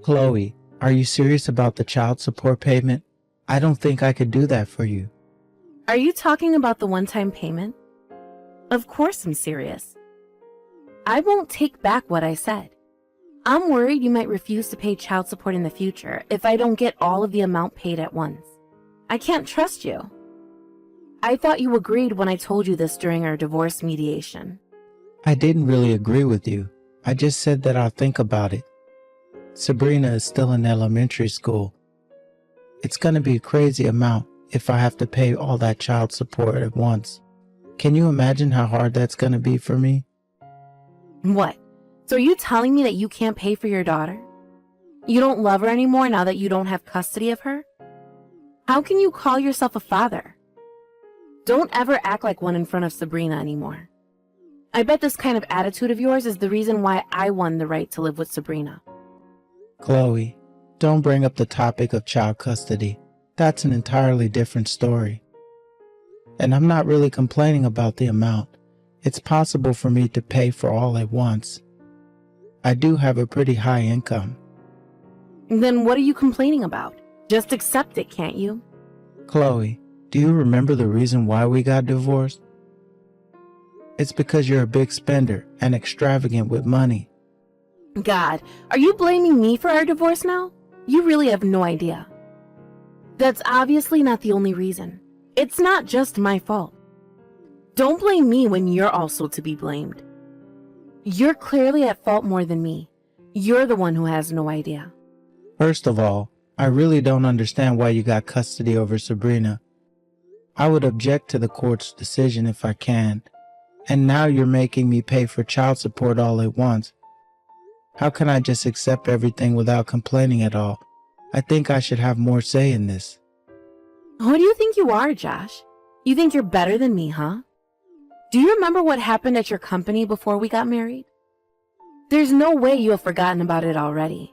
Chloe, are you serious about the child support payment? I don't think I could do that for you. Are you talking about the one-time payment? Of course I'm serious. I won't take back what I said. I'm worried you might refuse to pay child support in the future if I don't get all of the amount paid at once. I can't trust you. I thought you agreed when I told you this during our divorce mediation. I didn't really agree with you. I just said that I'll think about it. Sabrina is still in elementary school. It's going to be a crazy amount if I have to pay all that child support at once. Can you imagine how hard that's going to be for me? What? So are you telling me that you can't pay for your daughter? You don't love her anymore now that you don't have custody of her? How can you call yourself a father? Don't ever act like one in front of Sabrina anymore. I bet this kind of attitude of yours is the reason why I won the right to live with Sabrina. Chloe, don't bring up the topic of child custody. That's an entirely different story. And I'm not really complaining about the amount. It's possible for me to pay for all at once. I do have a pretty high income. Then what are you complaining about? Just accept it, can't you? Chloe, do you remember the reason why we got divorced? It's because you're a big spender and extravagant with money. God, are you blaming me for our divorce now? You really have no idea. That's obviously not the only reason. It's not just my fault. Don't blame me when you're also to be blamed. You're clearly at fault more than me. You're the one who has no idea. First of all, I really don't understand why you got custody over Sabrina. I would object to the court's decision if I can. And now you're making me pay for child support all at once. How can I just accept everything without complaining at all? I think I should have more say in this. Who do you think you are, Josh? You think you're better than me, huh? Do you remember what happened at your company before we got married? There's no way you have forgotten about it already.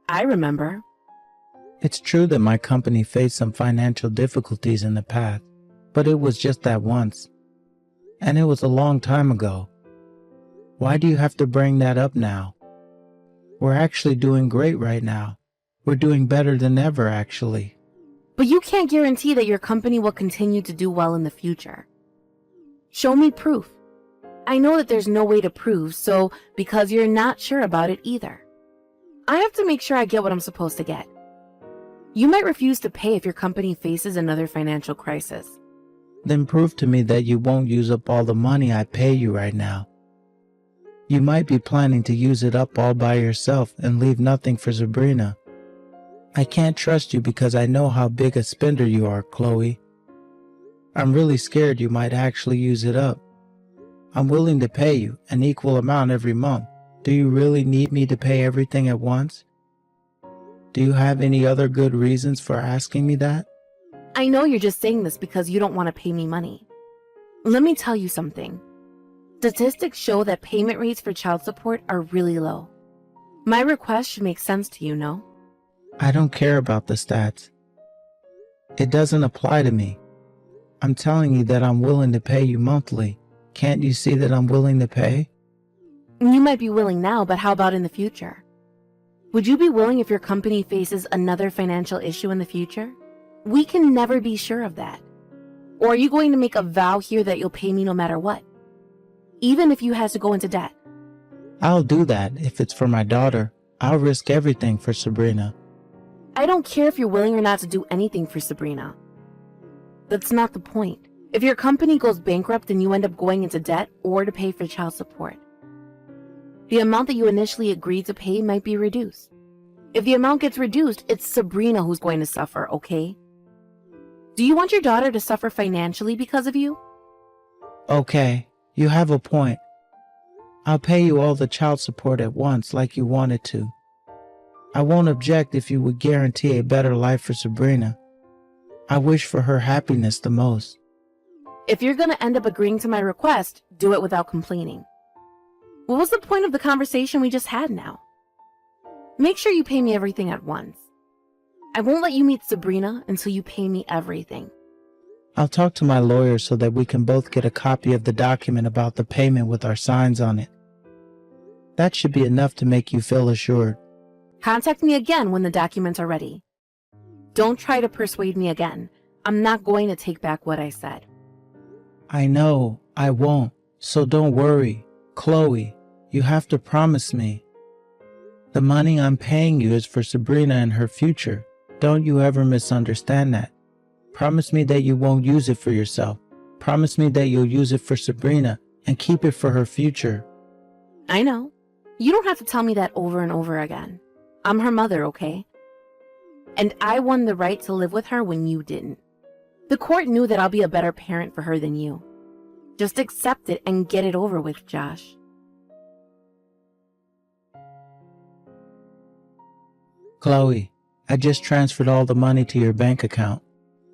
I remember. It's true that my company faced some financial difficulties in the past, but it was just that once. And it was a long time ago. Why do you have to bring that up now? We're actually doing great right now. We're doing better than ever, actually. But you can't guarantee that your company will continue to do well in the future. Show me proof. I know that there's no way to prove, so because you're not sure about it either. I have to make sure I get what I'm supposed to get. You might refuse to pay if your company faces another financial crisis. Then prove to me that you won't use up all the money I pay you right now. You might be planning to use it up all by yourself and leave nothing for Sabrina. I can't trust you because I know how big a spender you are, Chloe. I'm really scared you might actually use it up. I'm willing to pay you an equal amount every month. Do you really need me to pay everything at once? Do you have any other good reasons for asking me that? I know you're just saying this because you don't want to pay me money. Let me tell you something. Statistics show that payment rates for child support are really low. My request should make sense to you, no? I don't care about the stats. It doesn't apply to me. I'm telling you that I'm willing to pay you monthly. Can't you see that I'm willing to pay? You might be willing now, but how about in the future? Would you be willing if your company faces another financial issue in the future? We can never be sure of that. Or are you going to make a vow here that you'll pay me no matter what? Even if you had to go into debt? I'll do that if it's for my daughter. I'll risk everything for Sabrina. I don't care if you're willing or not to do anything for Sabrina. That's not the point. If your company goes bankrupt and you end up going into debt or to pay for child support, the amount that you initially agreed to pay might be reduced. If the amount gets reduced, it's Sabrina who's going to suffer, okay? Do you want your daughter to suffer financially because of you? Okay, you have a point. I'll pay you all the child support at once like you wanted to. I won't object if you would guarantee a better life for Sabrina. I wish for her happiness the most. If you're going to end up agreeing to my request, do it without complaining. What was the point of the conversation we just had now? Make sure you pay me everything at once. I won't let you meet Sabrina until you pay me everything. I'll talk to my lawyer so that we can both get a copy of the document about the payment with our signs on it. That should be enough to make you feel assured. Contact me again when the documents are ready. Don't try to persuade me again. I'm not going to take back what I said. I know I won't, so don't worry. Chloe, you have to promise me. The money I'm paying you is for Sabrina and her future. Don't you ever misunderstand that. Promise me that you won't use it for yourself. Promise me that you'll use it for Sabrina and keep it for her future. I know. You don't have to tell me that over and over again. I'm her mother, okay? And I won the right to live with her when you didn't. The court knew that I'll be a better parent for her than you. Just accept it and get it over with, Josh. Chloe, I just transferred all the money to your bank account.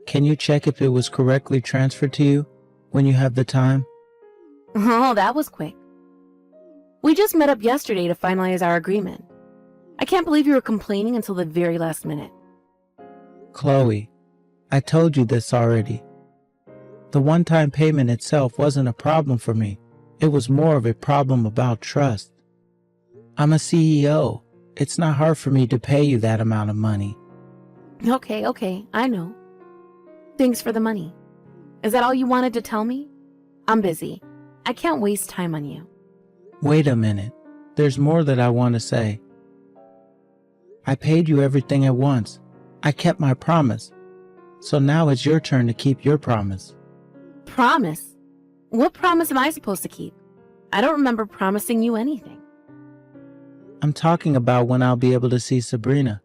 Can you check if it was correctly transferred to you when you have the time? Oh, that was quick. We just met up yesterday to finalize our agreement. I can't believe you were complaining until the very last minute. Chloe, I told you this already. The one-time payment itself wasn't a problem for me. It was more of a problem about trust. I'm a CEO. It's not hard for me to pay you that amount of money. Okay, I know. Thanks for the money. Is that all you wanted to tell me? I'm busy. I can't waste time on you. Wait a minute. There's more that I want to say. I paid you everything at once. I kept my promise. So now it's your turn to keep your promise. Promise? What promise am I supposed to keep? I don't remember promising you anything. I'm talking about when I'll be able to see Sabrina.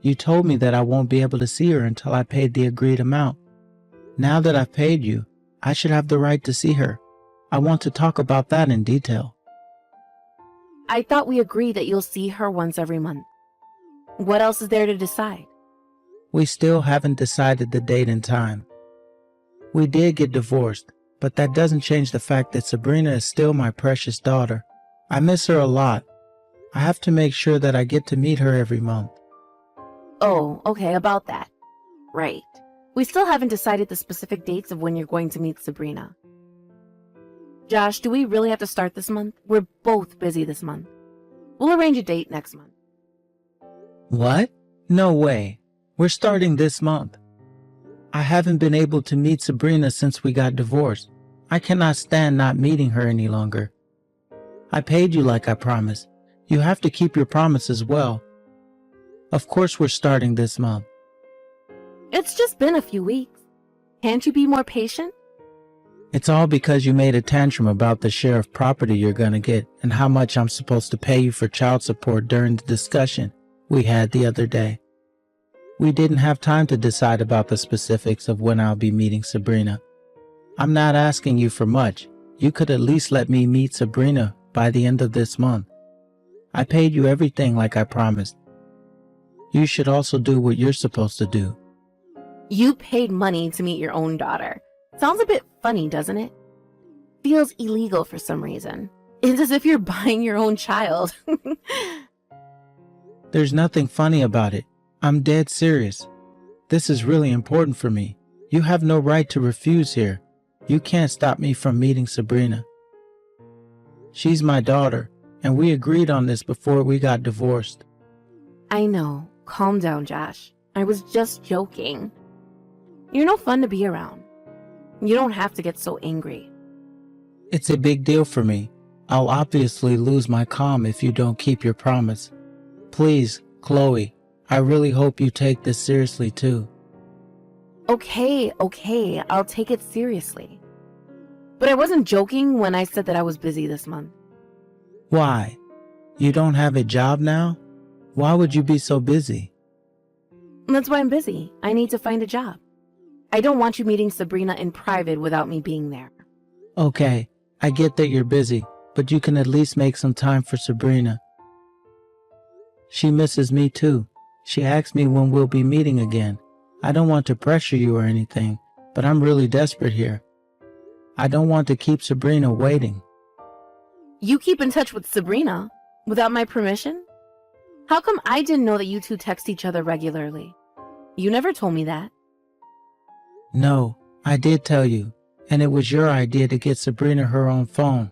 You told me that I won't be able to see her until I paid the agreed amount. Now that I've paid you, I should have the right to see her. I want to talk about that in detail. I thought we agreed that you'll see her once every month. What else is there to decide? We still haven't decided the date and time. We did get divorced, but that doesn't change the fact that Sabrina is still my precious daughter. I miss her a lot. I have to make sure that I get to meet her every month. Oh, okay, about that. Right. We still haven't decided the specific dates of when you're going to meet Sabrina. Josh, do we really have to start this month? We're both busy this month. We'll arrange a date next month. What? No way. We're starting this month. I haven't been able to meet Sabrina since we got divorced. I cannot stand not meeting her any longer. I paid you like I promised. You have to keep your promise as well. Of course we're starting this month. It's just been a few weeks. Can't you be more patient? It's all because you made a tantrum about the share of property you're gonna get and how much I'm supposed to pay you for child support during the discussion we had the other day. We didn't have time to decide about the specifics of when I'll be meeting Sabrina. I'm not asking you for much. You could at least let me meet Sabrina by the end of this month. I paid you everything like I promised. You should also do what you're supposed to do. You paid money to meet your own daughter. Sounds a bit funny, doesn't it? Feels illegal for some reason. It's as if you're buying your own child. There's nothing funny about it. I'm dead serious. This is really important for me. You have no right to refuse here. You can't stop me from meeting Sabrina. She's my daughter, and we agreed on this before we got divorced. I know. Calm down, Josh. I was just joking. You're no fun to be around. You don't have to get so angry. It's a big deal for me. I'll obviously lose my calm if you don't keep your promise. Please, Chloe, I really hope you take this seriously too. Okay, I'll take it seriously. But I wasn't joking when I said that I was busy this month. Why? You don't have a job now? Why would you be so busy? That's why I'm busy. I need to find a job. I don't want you meeting Sabrina in private without me being there. Okay, I get that you're busy, but you can at least make some time for Sabrina. She misses me too. She asked me when we'll be meeting again. I don't want to pressure you or anything, but I'm really desperate here. I don't want to keep Sabrina waiting. You keep in touch with Sabrina without my permission? How come I didn't know that you two text each other regularly? You never told me that. No, I did tell you, and it was your idea to get Sabrina her own phone.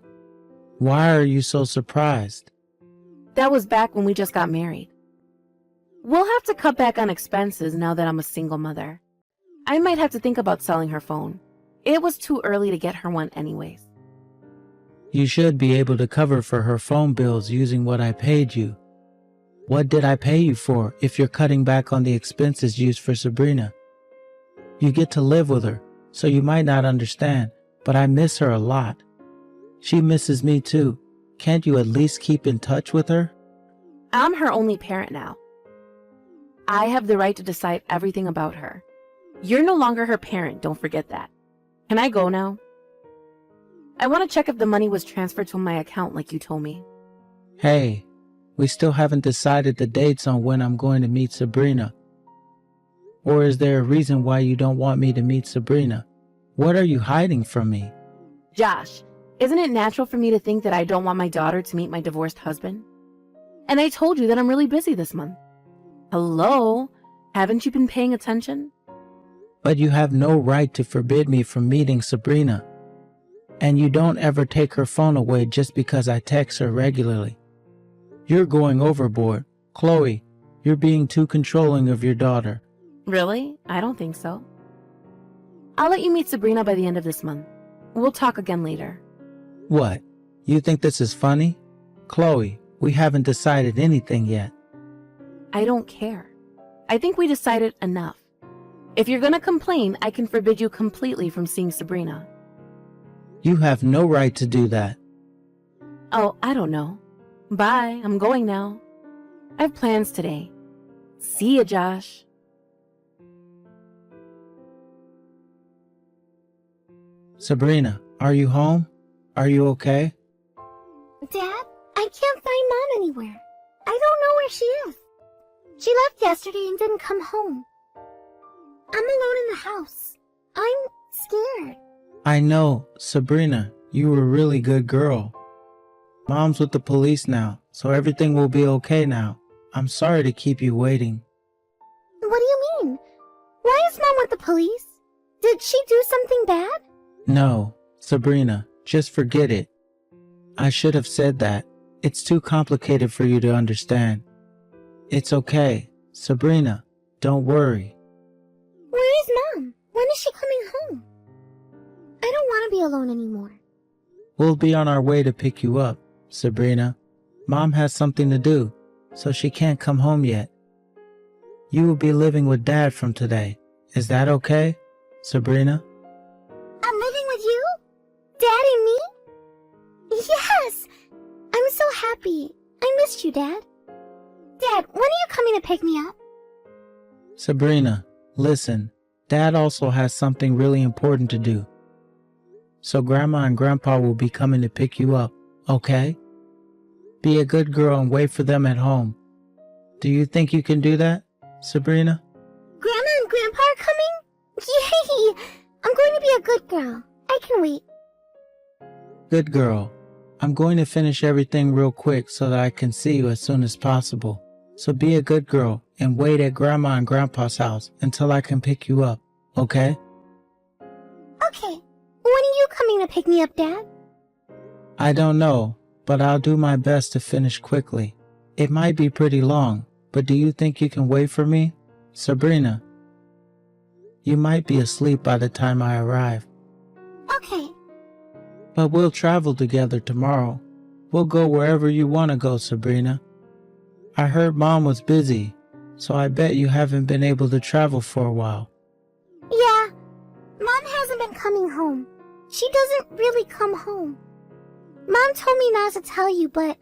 Why are you so surprised? That was back when we just got married. We'll have to cut back on expenses now that I'm a single mother. I might have to think about selling her phone. It was too early to get her one anyways. You should be able to cover for her phone bills using what I paid you. What did I pay you for if you're cutting back on the expenses used for Sabrina? You get to live with her, so you might not understand, but I miss her a lot. She misses me too. Can't you at least keep in touch with her? I'm her only parent now. I have the right to decide everything about her. You're no longer her parent, don't forget that. Can I go now? I want to check if the money was transferred to my account like you told me. Hey, we still haven't decided the dates on when I'm going to meet Sabrina. Or is there a reason why you don't want me to meet Sabrina? What are you hiding from me? Josh, isn't it natural for me to think that I don't want my daughter to meet my divorced husband? And I told you that I'm really busy this month. Hello? Haven't you been paying attention? But you have no right to forbid me from meeting Sabrina. And you don't ever take her phone away just because I text her regularly. You're going overboard. Chloe, you're being too controlling of your daughter. Really? I don't think so. I'll let you meet Sabrina by the end of this month. We'll talk again later. What? You think this is funny? Chloe, we haven't decided anything yet. I don't care. I think we decided enough. If you're gonna complain, I can forbid you completely from seeing Sabrina. You have no right to do that. Oh, I don't know. Bye, I'm going now. I have plans today. See ya, Josh. Sabrina, are you home? Are you okay? Dad, I can't find Mom anywhere. I don't know where she is. She left yesterday and didn't come home. I'm alone in the house. I'm scared. I know, Sabrina, you were a really good girl. Mom's with the police now, so everything will be okay now. I'm sorry to keep you waiting. What do you mean? Why is Mom with the police? Did she do something bad? No, Sabrina, just forget it. I should have said that. It's too complicated for you to understand. It's okay. Sabrina, don't worry. Where is Mom? When is she coming home? I don't want to be alone anymore. We'll be on our way to pick you up, Sabrina. Mom has something to do, so she can't come home yet. You will be living with Dad from today. Is that okay, Sabrina? I'm living with you? Dad and me? Yes! I'm so happy. I missed you, Dad. Dad, when are you coming to pick me up? Sabrina, listen. Dad also has something really important to do. So Grandma and Grandpa will be coming to pick you up, okay? Be a good girl and wait for them at home. Do you think you can do that, Sabrina? Grandma and Grandpa are coming? Yay! I'm going to be a good girl. I can wait. Good girl. I'm going to finish everything real quick so that I can see you as soon as possible. So be a good girl and wait at Grandma and Grandpa's house until I can pick you up, okay? Okay. When are you coming to pick me up, Dad? I don't know, but I'll do my best to finish quickly. It might be pretty long, but do you think you can wait for me, Sabrina? You might be asleep by the time I arrive. Okay. But we'll travel together tomorrow. We'll go wherever you want to go, Sabrina. I heard Mom was busy, so I bet you haven't been able to travel for a while. Yeah. Mom hasn't been coming home. She doesn't really come home. Mom told me not to tell you, but it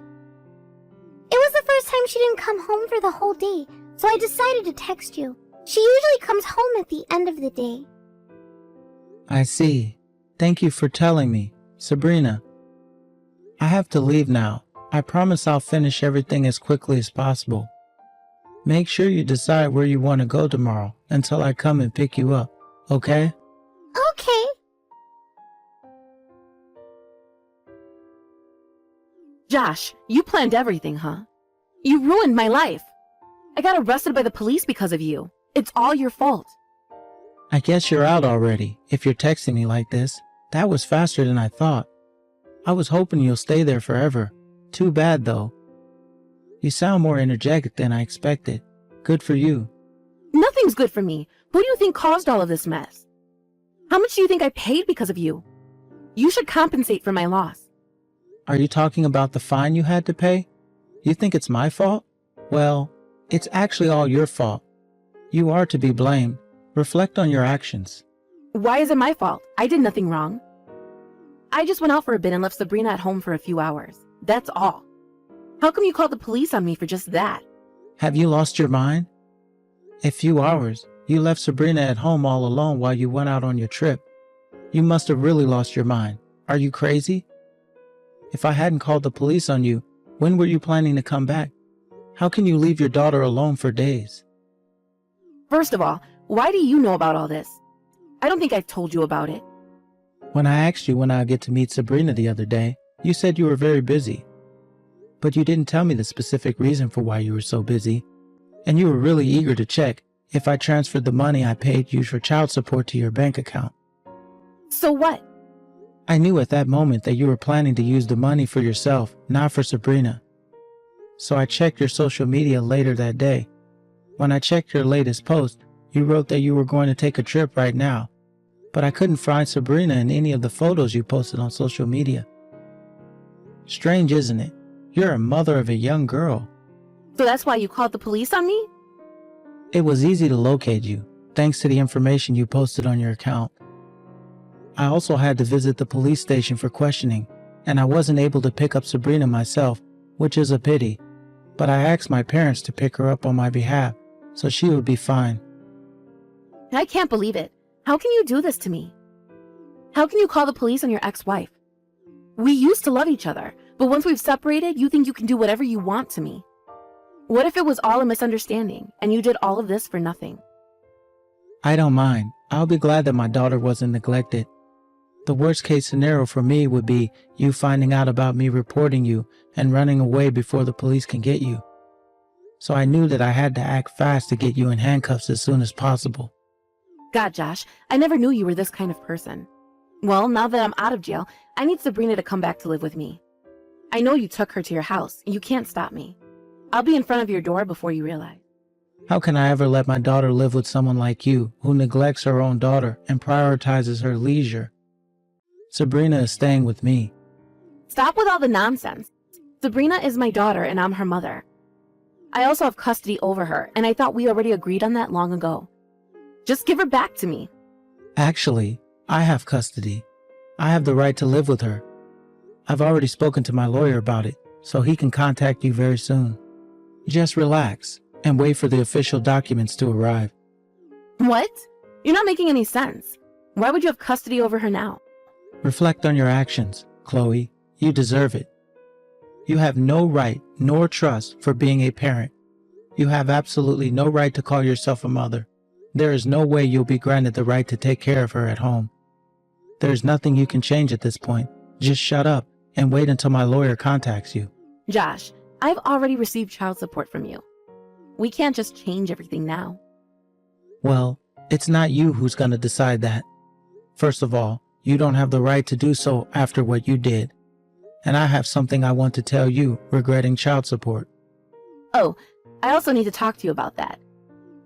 was the first time she didn't come home for the whole day, so I decided to text you. She usually comes home at the end of the day. I see. Thank you for telling me, Sabrina. I have to leave now. I promise I'll finish everything as quickly as possible. Make sure you decide where you want to go tomorrow until I come and pick you up, okay? Okay. Josh, you planned everything, huh? You ruined my life. I got arrested by the police because of you. It's all your fault. I guess you're out already, if you're texting me like this. That was faster than I thought. I was hoping you'll stay there forever. Too bad, though. You sound more energetic than I expected. Good for you. Nothing's good for me. Who do you think caused all of this mess? How much do you think I paid because of you? You should compensate for my loss. Are you talking about the fine you had to pay? You think it's my fault? Well, it's actually all your fault. You are to be blamed. Reflect on your actions. Why is it my fault? I did nothing wrong. I just went out for a bit and left Sabrina at home for a few hours. That's all. How come you called the police on me for just that? Have you lost your mind? A few hours. You left Sabrina at home all alone while you went out on your trip. You must have really lost your mind. Are you crazy? If I hadn't called the police on you, when were you planning to come back? How can you leave your daughter alone for days? First of all, why do you know about all this? I don't think I've told you about it. When I asked you when I'd get to meet Sabrina the other day, you said you were very busy. But you didn't tell me the specific reason for why you were so busy. And you were really eager to check if I transferred the money I paid you for child support to your bank account. So what? I knew at that moment that you were planning to use the money for yourself, not for Sabrina. So I checked your social media later that day. When I checked your latest post, you wrote that you were going to take a trip right now. But I couldn't find Sabrina in any of the photos you posted on social media. Strange, isn't it? You're a mother of a young girl. So that's why you called the police on me? It was easy to locate you, thanks to the information you posted on your account. I also had to visit the police station for questioning, and I wasn't able to pick up Sabrina myself, which is a pity. But I asked my parents to pick her up on my behalf, so she would be fine. I can't believe it. How can you do this to me? How can you call the police on your ex-wife? We used to love each other, but once we've separated, you think you can do whatever you want to me. What if it was all a misunderstanding, and you did all of this for nothing? I don't mind. I'll be glad that my daughter wasn't neglected. The worst case scenario for me would be you finding out about me reporting you and running away before the police can get you. So I knew that I had to act fast to get you in handcuffs as soon as possible. God, Josh, I never knew you were this kind of person. Well, now that I'm out of jail, I need Sabrina to come back to live with me. I know you took her to your house, and you can't stop me. I'll be in front of your door before you realize. How can I ever let my daughter live with someone like you who neglects her own daughter and prioritizes her leisure? Sabrina is staying with me. Stop with all the nonsense. Sabrina is my daughter, and I'm her mother. I also have custody over her, and I thought we already agreed on that long ago. Just give her back to me. Actually, I have custody. I have the right to live with her. I've already spoken to my lawyer about it, so he can contact you very soon. Just relax and wait for the official documents to arrive. What? You're not making any sense. Why would you have custody over her now? Reflect on your actions, Chloe. You deserve it. You have no right nor trust for being a parent. You have absolutely no right to call yourself a mother. There is no way you'll be granted the right to take care of her at home. There's nothing you can change at this point. Just shut up and wait until my lawyer contacts you. Josh, I've already received child support from you. We can't just change everything now. Well, it's not you who's going to decide that. First of all, you don't have the right to do so after what you did. And I have something I want to tell you regarding child support. Oh, I also need to talk to you about that.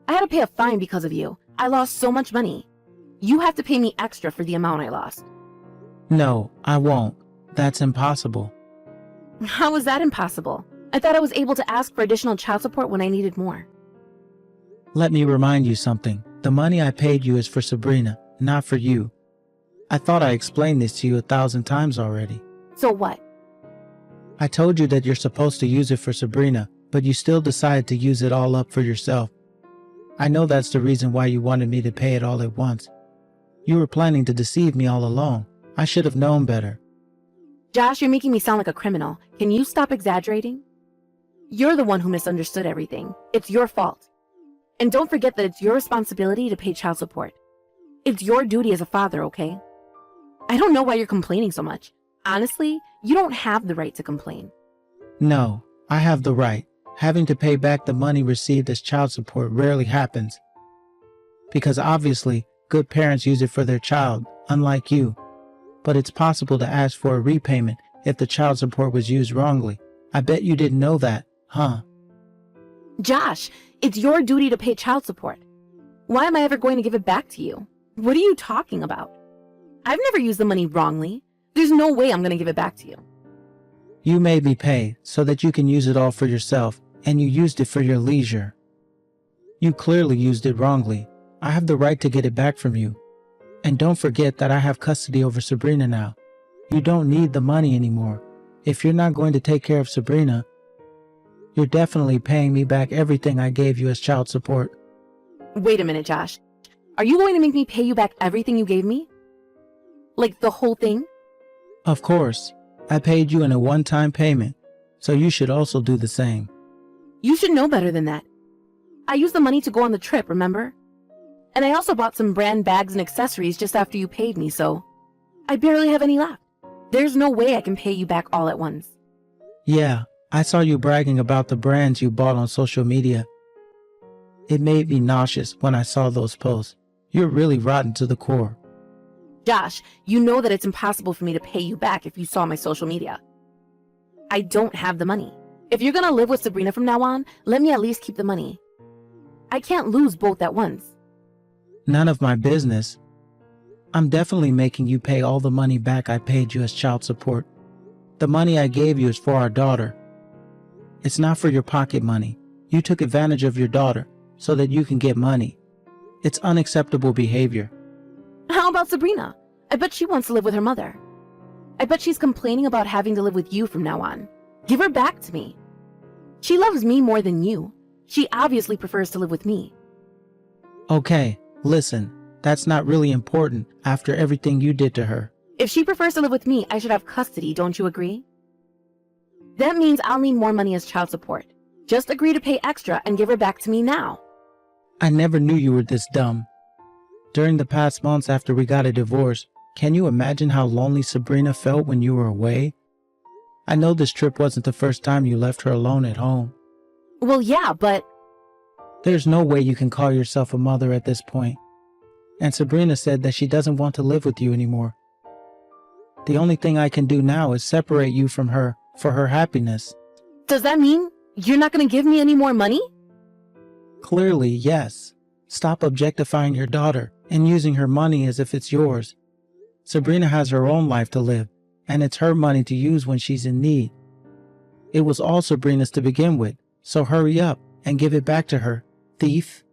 I had to pay a fine because of you. I lost so much money. You have to pay me extra for the amount I lost. No, I won't. That's impossible. How is that impossible? I thought I was able to ask for additional child support when I needed more. Let me remind you something. The money I paid you is for Sabrina, not for you. I thought I explained this to you 1,000 times already. So what? I told you that you're supposed to use it for Sabrina, but you still decided to use it all up for yourself. I know that's the reason why you wanted me to pay it all at once. You were planning to deceive me all along. I should have known better. Josh, you're making me sound like a criminal. Can you stop exaggerating? You're the one who misunderstood everything. It's your fault. And don't forget that it's your responsibility to pay child support. It's your duty as a father, okay? I don't know why you're complaining so much. Honestly, you don't have the right to complain. No, I have the right. Having to pay back the money received as child support rarely happens. Because obviously, good parents use it for their child, unlike you. But it's possible to ask for a repayment if the child support was used wrongly. I bet you didn't know that, huh? Josh, It's your duty to pay child support. Why am I ever going to give it back to you? What are you talking about? I've never used the money wrongly. There's no way I'm going to give it back to you. You made me pay so that you can use it all for yourself, and you used it for your leisure. You clearly used it wrongly. I have the right to get it back from you. And don't forget that I have custody over Sabrina now. You don't need the money anymore. If you're not going to take care of Sabrina, you're definitely paying me back everything I gave you as child support. Wait a minute, Josh. Are you going to make me pay you back everything you gave me? Like the whole thing? Of course. I paid you in a one-time payment, so you should also do the same. You should know better than that. I used the money to go on the trip, remember? And I also bought some brand bags and accessories just after you paid me, so I barely have any left. There's no way I can pay you back all at once. Yeah, I saw you bragging about the brands you bought on social media. It made me nauseous when I saw those posts. You're really rotten to the core. Josh, you know that it's impossible for me to pay you back if you saw my social media. I don't have the money. If you're gonna live with Sabrina from now on, let me at least keep the money. I can't lose both at once. None of my business. I'm definitely making you pay all the money back I paid you as child support. The money I gave you is for our daughter. It's not for your pocket money. You took advantage of your daughter so that you can get money. It's unacceptable behavior. How about Sabrina? I bet she wants to live with her mother. I bet she's complaining about having to live with you from now on. Give her back to me. She loves me more than you. She obviously prefers to live with me. Okay, listen, that's not really important after everything you did to her. If she prefers to live with me, I should have custody, don't you agree? That means I'll need more money as child support. Just agree to pay extra and give her back to me now. I never knew you were this dumb. During the past months after we got a divorce, can you imagine how lonely Sabrina felt when you were away? I know this trip wasn't the first time you left her alone at home. Well, yeah, but There's no way you can call yourself a mother at this point. And Sabrina said that she doesn't want to live with you anymore. The only thing I can do now is separate you from her for her happiness. does that mean you're not going to give me any more money? Clearly, yes. Stop objectifying your daughter and using her money as if it's yours. Sabrina has her own life to live, and it's her money to use when she's in need. It was all Sabrina's to begin with, so hurry up and give it back to her, thief.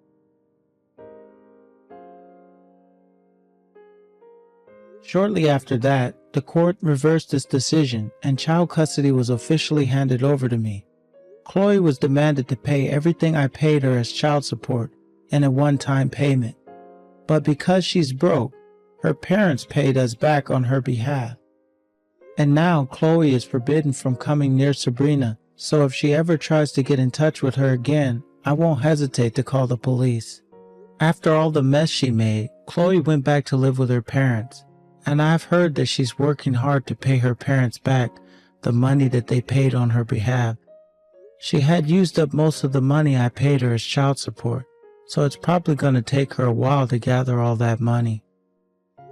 Shortly after that, the court reversed its decision and child custody was officially handed over to me. Chloe was demanded to pay everything I paid her as child support in a one-time payment. But because she's broke, her parents paid us back on her behalf. And now Chloe is forbidden from coming near Sabrina, so if she ever tries to get in touch with her again, I won't hesitate to call the police. After all the mess she made, Chloe went back to live with her parents, and I've heard that she's working hard to pay her parents back the money that they paid on her behalf. She had used up most of the money I paid her as child support, so it's probably going to take her a while to gather all that money.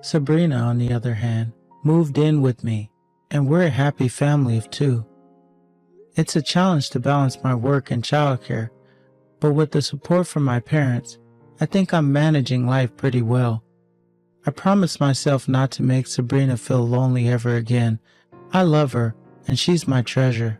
Sabrina, on the other hand, moved in with me, and we're a happy family of two. It's a challenge to balance my work and childcare, but with the support from my parents, I think I'm managing life pretty well. I promised myself not to make Sabrina feel lonely ever again. I love her, and she's my treasure.